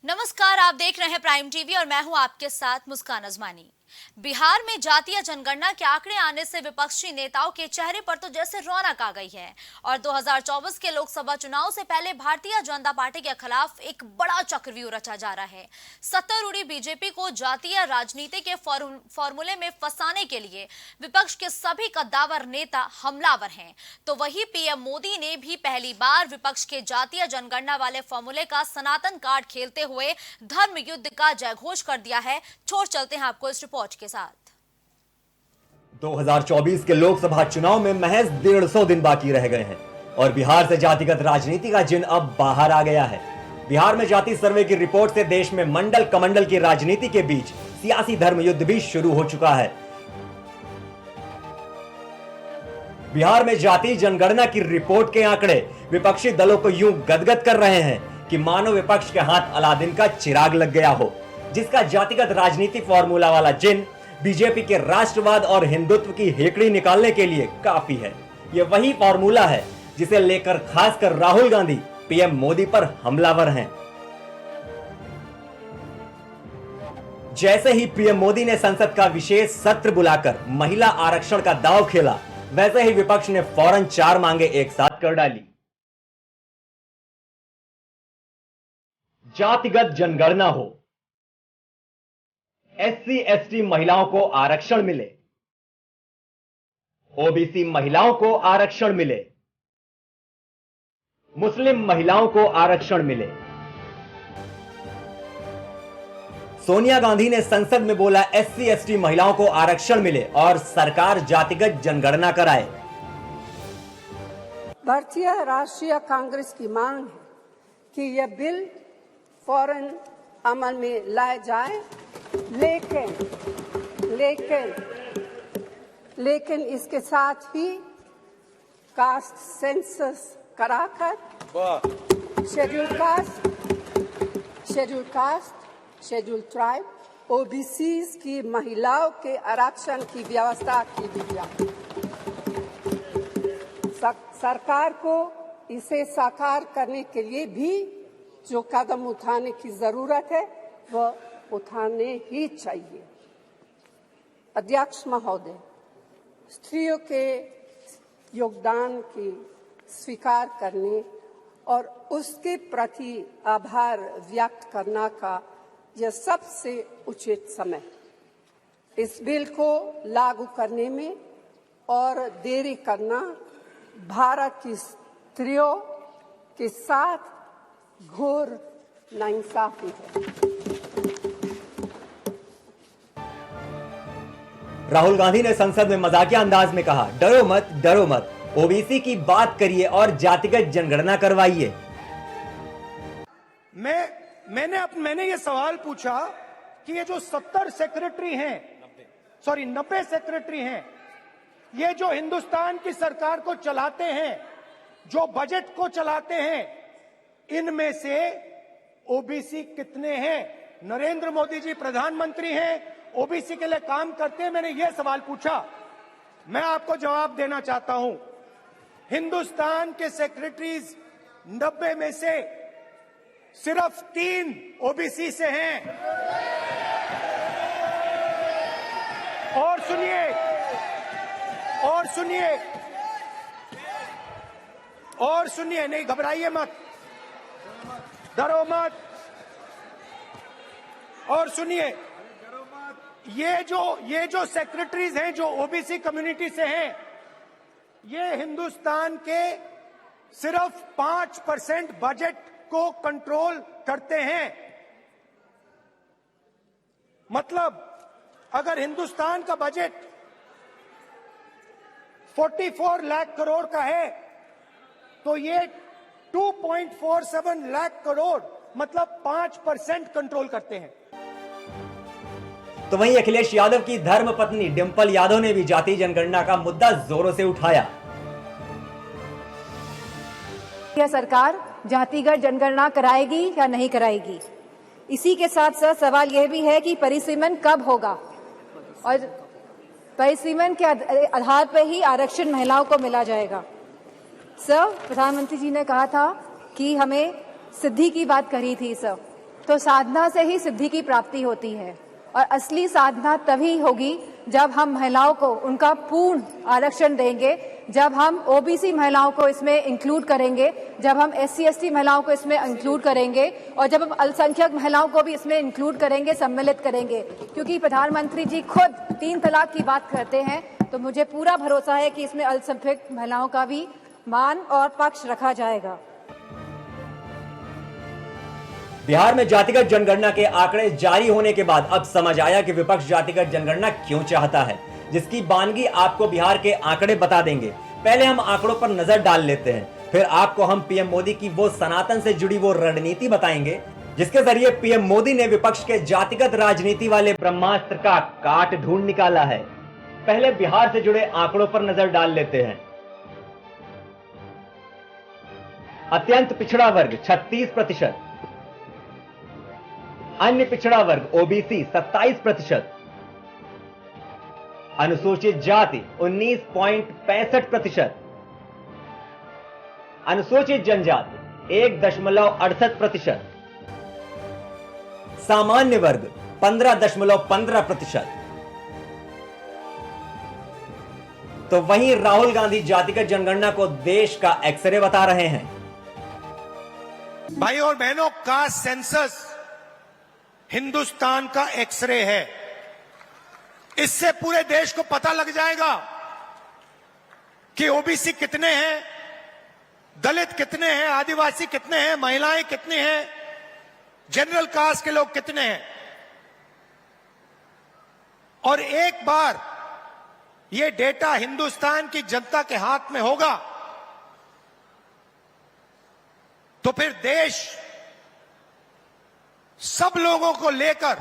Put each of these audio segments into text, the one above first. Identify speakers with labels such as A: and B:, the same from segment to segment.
A: नमस्कार, आप देख रहे हैं प्राइम टीवी और मैं हूं आपके साथ मुस्कान अजमानी। बिहार में जातीय जनगणना के आंकड़े आने से विपक्षी नेताओं के चेहरे पर तो जैसे रौनक आ गई है और 2024 के लोकसभा चुनाव से पहले भारतीय जनता पार्टी के खिलाफ एक बड़ा चक्रव्यूह रचा जा रहा है। सत्तारूढ़ बीजेपी को जातीय राजनीति के फॉर्मूले में फंसाने के लिए विपक्ष के सभी कद्दावर नेता हमलावर हैं, तो वही पीएम मोदी ने भी पहली बार विपक्ष के जातीय जनगणना वाले फॉर्मूले का सनातन कार्ड खेलते हुए धर्म युद्ध का जयघोष कर दिया है। छोड़ चलते हैं आपको इस रिपोर्ट के साथ।
B: 2024 के लोकसभा चुनाव में महज 150 दिन बाकी रह गए हैं और बिहार से जातिगत राजनीति का जिन अब बाहर आ गया है। बिहार में जाति सर्वे की रिपोर्ट से देश में मंडल कमंडल की राजनीति के बीच सियासी धर्म युद्ध भी शुरू हो चुका है। बिहार में जाति जनगणना की रिपोर्ट के आंकड़े विपक्षी दलों को यूं गदगद कर रहे हैं कि मानो विपक्ष के हाथ अलादीन का चिराग लग गया हो, जिसका जातिगत राजनीति फॉर्मूला वाला जिन बीजेपी के राष्ट्रवाद और हिंदुत्व की हेकड़ी निकालने के लिए काफी है। यह वही फॉर्मूला है जिसे लेकर खासकर राहुल गांधी पीएम मोदी पर हमलावर हैं। जैसे ही पीएम मोदी ने संसद का विशेष सत्र बुलाकर महिला आरक्षण का दांव खेला, वैसे ही विपक्ष ने फौरन 4 मांगे एक साथ कर डाली। जातिगत जनगणना हो, एससी एसटी महिलाओं को आरक्षण मिले, ओबीसी महिलाओं को आरक्षण मिले, मुस्लिम महिलाओं को आरक्षण मिले। सोनिया गांधी ने संसद में बोला एससी एसटी महिलाओं को आरक्षण मिले और सरकार जातिगत जनगणना कराए।
C: भारतीय राष्ट्रीय कांग्रेस की मांग है कि यह बिल फौरन अमल में लाया जाए, लेकिन इसके साथ ही कास्ट सेंसस कराकर schedule caste, schedule tribe, OBCs की महिलाओं के आरक्षण की व्यवस्था की भी जाए। सरकार को इसे साकार करने के लिए भी जो कदम उठाने की जरूरत है वह उठाने ही चाहिए। अध्यक्ष महोदय, स्त्रियों के योगदान की स्वीकार करने और उसके प्रति आभार व्यक्त करना का यह सबसे उचित समय। इस बिल को लागू करने में और देरी करना भारत की स्त्रियों के साथ घोर नाइंसाफी है।
B: राहुल गांधी ने संसद में मजाकिया अंदाज में कहा, डरो मत, ओबीसी की बात करिए और जातिगत जनगणना करवाइए।
D: मैंने ये सवाल पूछा कि ये जो 90 सेक्रेटरी हैं, ये जो हिंदुस्तान की सरकार को चलाते हैं, जो बजट को चलाते हैं, इनमें से ओबीसी कितने हैं? नरेंद्र मोदी जी प्रधानमंत्री हैं, ओबीसी के लिए काम करते हैं। मैंने ये सवाल पूछा। मैं आपको जवाब देना चाहता हूं। हिंदुस्तान के सेक्रेटरीज 90 में से सिर्फ 3 ओबीसी से हैं। और सुनिए, नहीं घबराइए मत, डरो मत। और सुनिए, ये जो सेक्रेटरीज हैं जो ओबीसी कम्युनिटी से हैं, ये हिंदुस्तान के सिर्फ 5% बजट को कंट्रोल करते हैं। मतलब अगर हिंदुस्तान का बजट 44 लाख करोड़ का है तो ये 2.47 लाख करोड़ मतलब 5% कंट्रोल करते हैं।
B: तो वहीं अखिलेश यादव की धर्म पत्नी डिंपल यादव ने भी जाति जनगणना का मुद्दा जोरों से उठाया।
E: यह सरकार जातिगत जनगणना कराएगी या नहीं कराएगी? इसी के साथ साथ सवाल यह भी है कि परिसीमन कब होगा और परिसीमन के आधार पर ही आरक्षण महिलाओं को मिला जाएगा। सर, प्रधानमंत्री जी ने कहा था कि हमें सिद्धि की बात करी थी सर, तो साधना से ही सिद्धि की प्राप्ति होती है और असली साधना तभी होगी जब हम महिलाओं को उनका पूर्ण आरक्षण देंगे, जब हम ओबीसी महिलाओं को इसमें इंक्लूड करेंगे, जब हम SC/ST महिलाओं को इसमें इंक्लूड करेंगे और जब हम अल्पसंख्यक महिलाओं को भी इसमें इंक्लूड करेंगे, सम्मिलित करेंगे। क्योंकि प्रधानमंत्री जी खुद 3 तलाक की बात करते हैं, तो मुझे पूरा भरोसा है कि इसमें अल्पसंख्यक महिलाओं का भी मान और पक्ष रखा जाएगा।
B: बिहार में जातिगत जनगणना के आंकड़े जारी होने के बाद अब समझ आया कि विपक्ष जातिगत जनगणना क्यों चाहता है, जिसकी बानगी आपको बिहार के आंकड़े बता देंगे। पहले हम आंकड़ों पर नजर डाल लेते हैं, फिर आपको हम पीएम मोदी की वो सनातन से जुड़ी वो रणनीति बताएंगे जिसके जरिए पीएम मोदी ने विपक्ष के जातिगत राजनीति वाले ब्रह्मास्त्र का काट ढूंढ निकाला है। पहले बिहार से जुड़े आंकड़ों पर नजर डाल लेते हैं। अत्यंत पिछड़ा वर्ग 36%, अन्य पिछड़ा वर्ग ओबीसी 27%, अनुसूचित जाति 19.65%, अनुसूचित जनजाति 1.68%, सामान्य वर्ग 15.15%। तो वहीं राहुल गांधी जातिगत जनगणना को देश का एक्सरे बता रहे हैं।
D: भाई और बहनों, का सेंसस हिंदुस्तान का एक्सरे है। इससे पूरे देश को पता लग जाएगा कि ओबीसी कितने हैं, दलित कितने हैं, आदिवासी कितने हैं, महिलाएं कितनी हैं, जनरल कास्ट के लोग कितने हैं। और एक बार ये डेटा हिंदुस्तान की जनता के हाथ में होगा तो फिर देश सब लोगों को लेकर,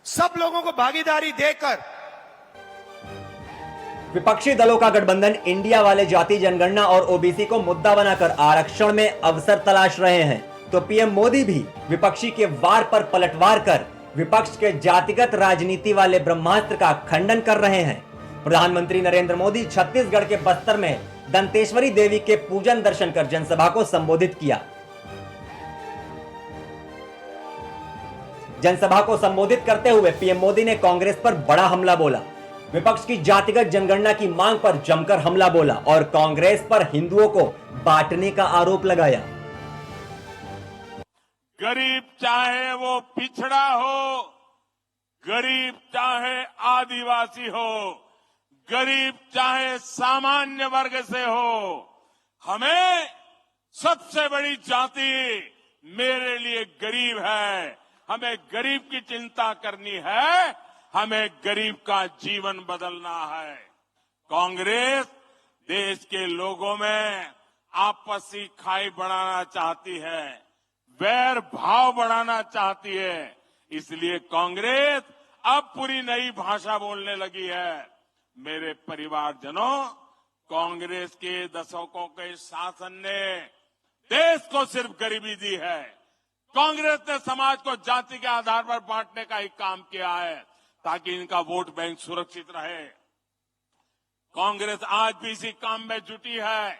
D: सब लोगों को भागीदारी देकर।
B: विपक्षी दलों का गठबंधन इंडिया वाले जाति जनगणना और ओबीसी को मुद्दा बनाकर आरक्षण में अवसर तलाश रहे हैं, तो पीएम मोदी भी विपक्षी के वार पर पलटवार कर विपक्ष के जातिगत राजनीति वाले ब्रह्मास्त्र का खंडन कर रहे हैं। प्रधानमंत्री नरेंद्र मोदी छत्तीसगढ़ के बस्तर में दंतेश्वरी देवी के पूजन दर्शन कर जनसभा को संबोधित किया। जनसभा को संबोधित करते हुए पीएम मोदी ने कांग्रेस पर बड़ा हमला बोला, विपक्ष की जातिगत जनगणना की मांग पर जमकर हमला बोला और कांग्रेस पर हिंदुओं को बांटने का आरोप लगाया।
F: गरीब चाहे वो पिछड़ा हो, गरीब चाहे आदिवासी हो, गरीब चाहे सामान्य वर्ग से हो, हमें सबसे बड़ी जाति मेरे लिए गरीब है। हमें गरीब की चिंता करनी है, हमें गरीब का जीवन बदलना है। कांग्रेस देश के लोगों में आपसी खाई बढ़ाना चाहती है, वैर भाव बढ़ाना चाहती है। इसलिए कांग्रेस अब पूरी नई भाषा बोलने लगी है। मेरे परिवारजनों, कांग्रेस के दशकों के शासन ने देश को सिर्फ गरीबी दी है। कांग्रेस ने समाज को जाति के आधार पर बांटने का ही काम किया है ताकि इनका वोट बैंक सुरक्षित रहे। कांग्रेस आज भी इसी काम में जुटी है।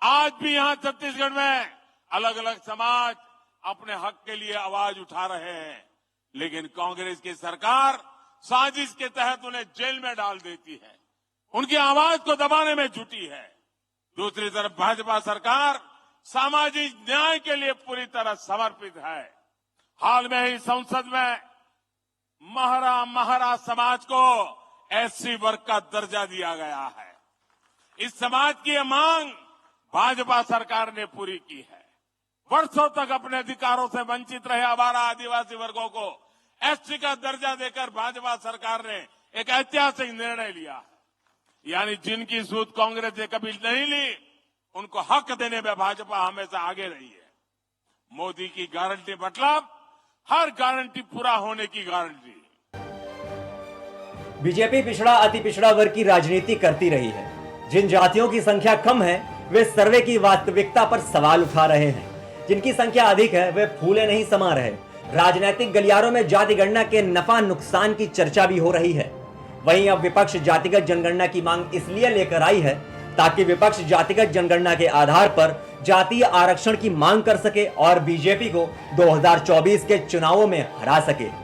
F: आज भी यहां छत्तीसगढ़ में अलग अलग समाज अपने हक के लिए आवाज उठा रहे हैं, लेकिन कांग्रेस की सरकार साजिश के तहत उन्हें जेल में डाल देती है, उनकी आवाज को दबाने में जुटी है। दूसरी तरफ भाजपा सरकार सामाजिक न्याय के लिए पूरी तरह समर्पित है। हाल में ही संसद में महरा समाज को SC वर्ग का दर्जा दिया गया है। इस समाज की यह मांग भाजपा सरकार ने पूरी की है। वर्षों तक अपने अधिकारों से वंचित रहे आवारा आदिवासी वर्गों को SC का दर्जा देकर भाजपा सरकार ने एक ऐतिहासिक निर्णय लिया है। यानी जिनकी सूद कांग्रेस ने कभी नहीं ली, उनको हक देने में भाजपा हमेशा आगे रही है। मोदी की गारंटी मतलब हर गारंटी पूरा होने की गारंटी।
B: बीजेपी पिछड़ा अति पिछड़ा वर्ग की राजनीति करती रही है। जिन जातियों की संख्या कम है वे सर्वे की वास्तविकता पर सवाल उठा रहे हैं, जिनकी संख्या अधिक है वे फूले नहीं समा रहे। राजनीतिक गलियारों में जाति गणना के नफा नुकसान की चर्चा भी हो रही है। वहीं अब विपक्ष जातिगत जनगणना की मांग इसलिए लेकर आई है ताकि विपक्ष जातिगत जनगणना के आधार पर जातीय आरक्षण की मांग कर सके और बीजेपी को 2024 के चुनावों में हरा सके।